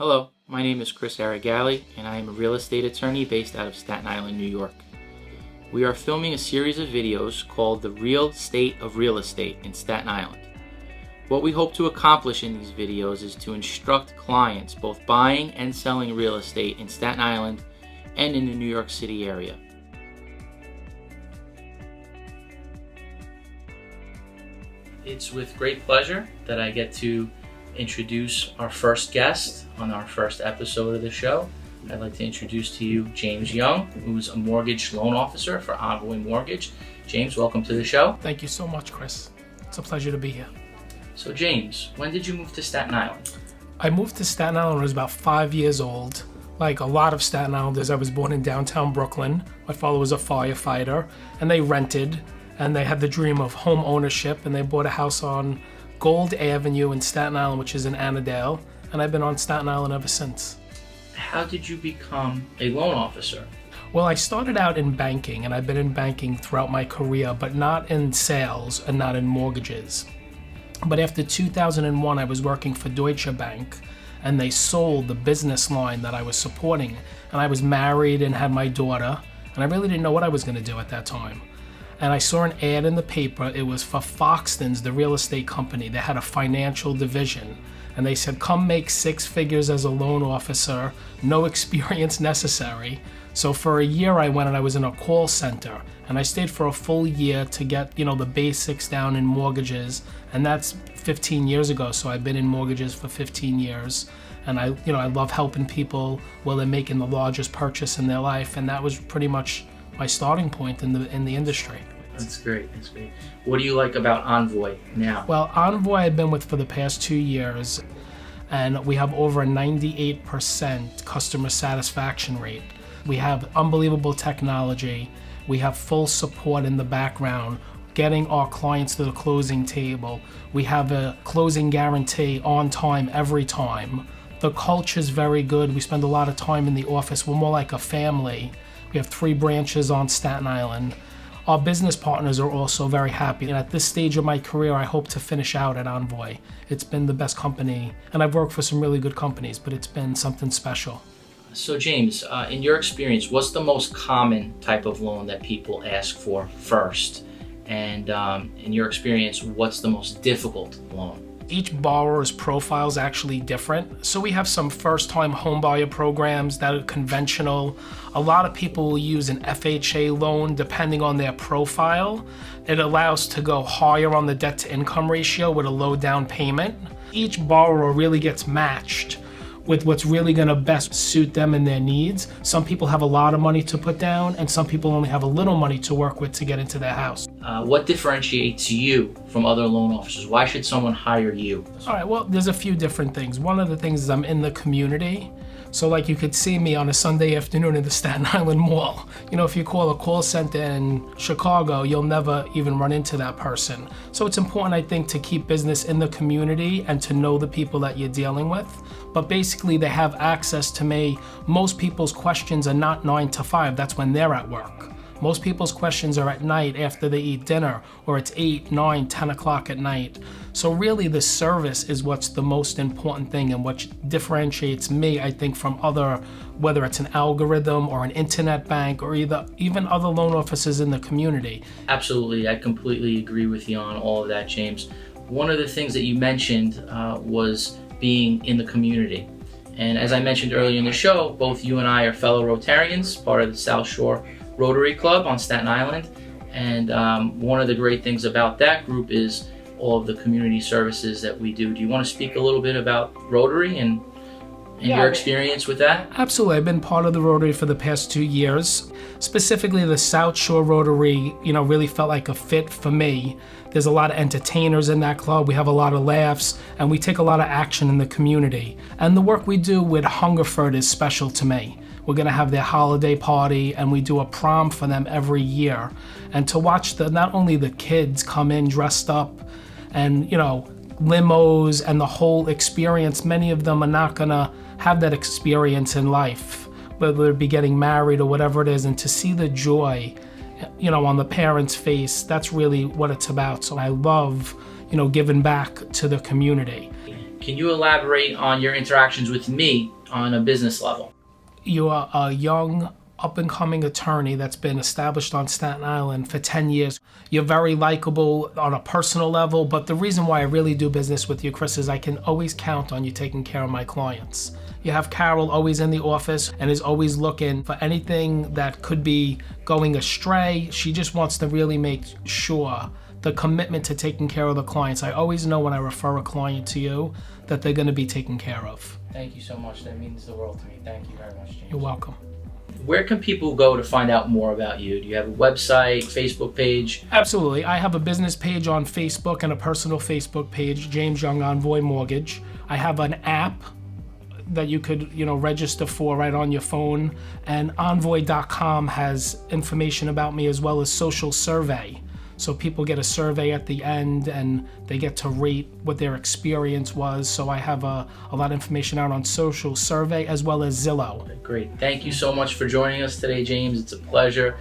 Hello, my name is Chris Arrigali, and I am a real estate attorney based out of Staten Island, New York. We are filming a series of videos called The Real State of Real Estate in Staten Island. What we hope to accomplish in these videos is to instruct clients both buying and selling real estate in Staten Island and in the New York City area. It's with great pleasure that I get to introduce our first guest on our first episode of the show. I'd like to introduce to you James Young, who's a mortgage loan officer for Envoy Mortgage. James, welcome to the show. Thank you so much, Chris. It's a pleasure to be here. So James, when did you move to Staten Island? I moved to Staten Island when I was about 5 years old. Like a lot of Staten Islanders, I was born in downtown Brooklyn. My father was a firefighter, and they rented, and they had the dream of home ownership, and they bought a house on Gold Avenue in Staten Island, which is in Annandale, and I've been on Staten Island ever since. How did you become a loan officer? Well, I started out in banking, and I've been in banking throughout my career, but not in sales and not in mortgages. But after 2001, I was working for Deutsche Bank, and they sold the business line that I was supporting, and I was married and had my daughter, and I really didn't know what I was going to do at that time. And I saw an ad in the paper. It was for Foxton's, the real estate company. They had a financial division, and they said, come make 6 figures as a loan officer, no experience necessary. So for a year I went and I was in a call center, and I stayed for a full year to get, the basics down in mortgages, and that's 15 years ago. So I've been in mortgages for 15 years, and I love helping people while they're making the largest purchase in their life, and that was pretty much my starting point in the industry. That's great. What do you like about Envoy now? Well, Envoy I've been with for the past 2 years, and we have over a 98% customer satisfaction rate. We have unbelievable technology. We have full support in the background, getting our clients to the closing table. We have a closing guarantee on time, every time. The culture is very good. We spend a lot of time in the office. We're more like a family. We have 3 branches on Staten Island. Our business partners are also very happy. And at this stage of my career, I hope to finish out at Envoy. It's been the best company, and I've worked for some really good companies, but it's been something special. So James, in your experience, what's the most common type of loan that people ask for first? And in your experience, what's the most difficult loan? Each borrower's profile is actually different. So we have some first-time homebuyer programs that are conventional. A lot of people will use an FHA loan depending on their profile. It allows to go higher on the debt-to-income ratio with a low down payment. Each borrower really gets matched with what's really going to best suit them and their needs. Some people have a lot of money to put down, and some people only have a little money to work with to get into their house. What differentiates you from other loan officers? Why should someone hire you? All right, well, there's a few different things. One of the things is I'm in the community. So like you could see me on a Sunday afternoon in the Staten Island Mall. If you call a call center in Chicago, you'll never even run into that person. So it's important, I think, to keep business in the community and to know the people that you're dealing with. But basically they have access to me. Most people's questions are not 9 to 5, that's when they're at work. Most people's questions are at night after they eat dinner, or it's 8, 9, 10 o'clock at night. So really the service is what's the most important thing and what differentiates me, I think, from other, whether it's an algorithm or an internet bank or even other loan officers in the community. Absolutely, I completely agree with you on all of that, James. One of the things that you mentioned was being in the community. And as I mentioned earlier in the show, both you and I are fellow Rotarians, part of the South Shore Rotary Club on Staten Island, and one of the great things about that group is all of the community services that we do. Do you want to speak a little bit about Rotary and your experience with that? Absolutely. I've been part of the Rotary for the past 2 years. Specifically, the South Shore Rotary, really felt like a fit for me. There's a lot of entertainers in that club. We have a lot of laughs, and we take a lot of action in the community. And the work we do with Hungerford is special to me. We're going to have their holiday party, and we do a prom for them every year. And to watch not only the kids come in dressed up and, limos and the whole experience, many of them are not going to have that experience in life, whether it be getting married or whatever it is, and to see the joy, on the parents' face, that's really what it's about. So I love, giving back to the community. Can you elaborate on your interactions with me on a business level? You are a young, up-and-coming attorney that's been established on Staten Island for 10 years. You're very likable on a personal level, but the reason why I really do business with you, Chris, is I can always count on you taking care of my clients. You have Carol always in the office and is always looking for anything that could be going astray. She just wants to really make sure the commitment to taking care of the clients. I always know when I refer a client to you that they're going to be taken care of. Thank you so much. That means the world to me. Thank you very much, James. You're welcome. Where can people go to find out more about you? Do you have a website, Facebook page? Absolutely. I have a business page on Facebook and a personal Facebook page, James Young Envoy Mortgage. I have an app that you could, register for right on your phone. And envoy.com has information about me as well as social survey. So people get a survey at the end and they get to rate what their experience was. So I have a lot of information out on social survey as well as Zillow. Great. Thank you so much for joining us today, James. It's a pleasure.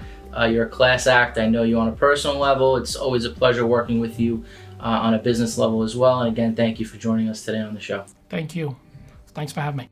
You're a class act. I know you on a personal level. It's always a pleasure working with you on a business level as well. And again, thank you for joining us today on the show. Thank you. Thanks for having me.